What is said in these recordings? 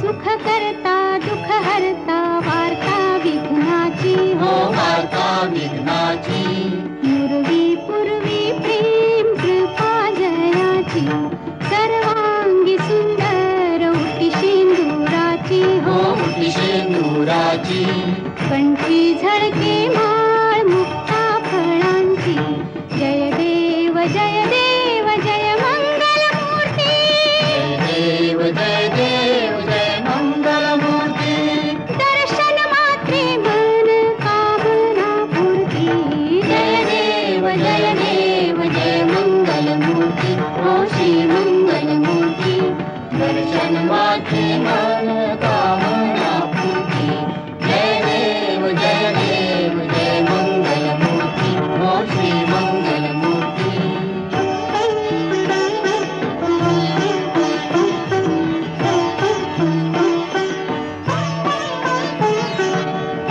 सुख करता दुःख हरता वार्ता विघ्नाची हो वार्ता विघ्नाची पूर्वी पूर्वी प्रेम कृपा जयाची सर्वांगी सुंदर उटी शेंदुराची हो उटी शेंदुराची कंठी झळके माळ मुक्ता फळांची जय देव जय देव जय मंगल मूर्ती जय देव जय मंगल मूर्ती दर्शन मात्रे मन कामना पूर्ती जय देव जय मंगल मूर्ती हो श्री मंगल मूर्ती दर्शन मात्रे मन कामना पूर्ती जय देव जय मंगल मूर्ती हो श्री मंगल मूर्ती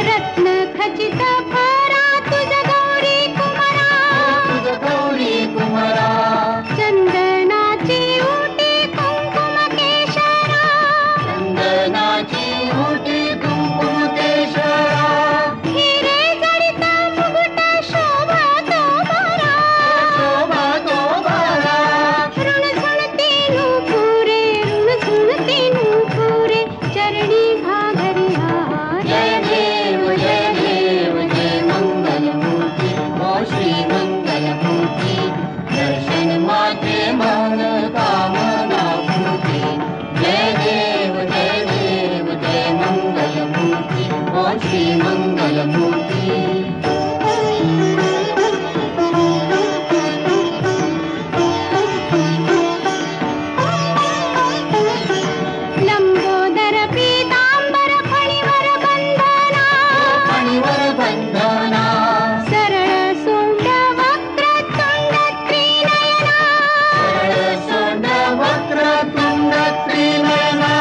रत्न खचित भरा तुझ गौरी कुमारा तुझ गौरी कुमारा चंदनाची उटी कुंकुम केशरा चंदनाची उटी कुंकुम केशरा हिरे जडित मुकुट शोभा तो भरा शोभा तो भरा ऋणझुणती नूपुरे ऋणझुणती नूपुरे चरणी घागरिया जय देव जय मंगल मूर्ती हो श्री मंगल मूर्ती दर्शन मात्रे मन कामना पूर्ती जय देव जय मंगल मूर्ती हो श्री मंगल मूर्ती लंबोदर पीतांबर फणीवर बंधना फणीवर बंधना सरळ सोंड वक्रतुंड त्रिनयना सरळ सोंड वक्रतुंड त्रिनयना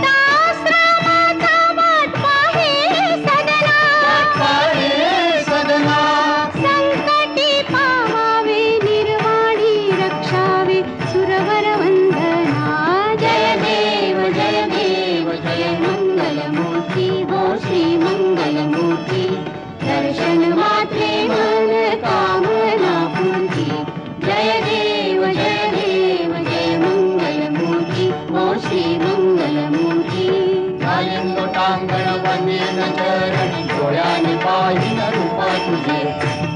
दासरामाचा वाट पाहे सदना पाहे सदना संकटी पावावे निर्वाणी रक्षावे सुरवर वंदना जय देव जय मंगल मूर्ती हो श्री मंगल मूर्ती दर्शन मात्रे मन कामना पूर्ती जय देव जय मंगल मूर्ती हो श्री मंगल मूर्ती आलिंग टांगण वंदेन चरण डोळ्याने पाहिन रूप तुझे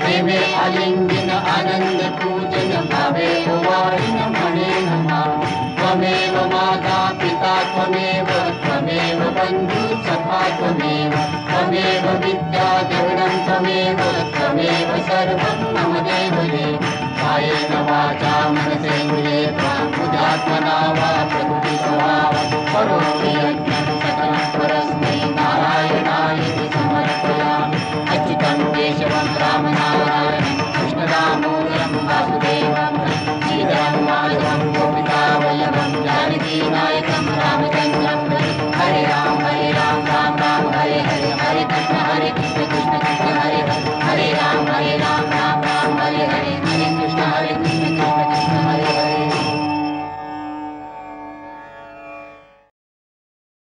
प्रेमे आलिंगन आनंद पूजन भावे ओवाळीन म्हणेन मा त्वमेव माता पिता त्वमेव बंधु सखा त्वमेव विद्या देवनं त्वमेव सर्वं मम देवदेव कायेन वाचा मनसेन्द्रिये त्वां बुद्ध्यात्मना वा प्रकृतिस्वभावं करोमि यत्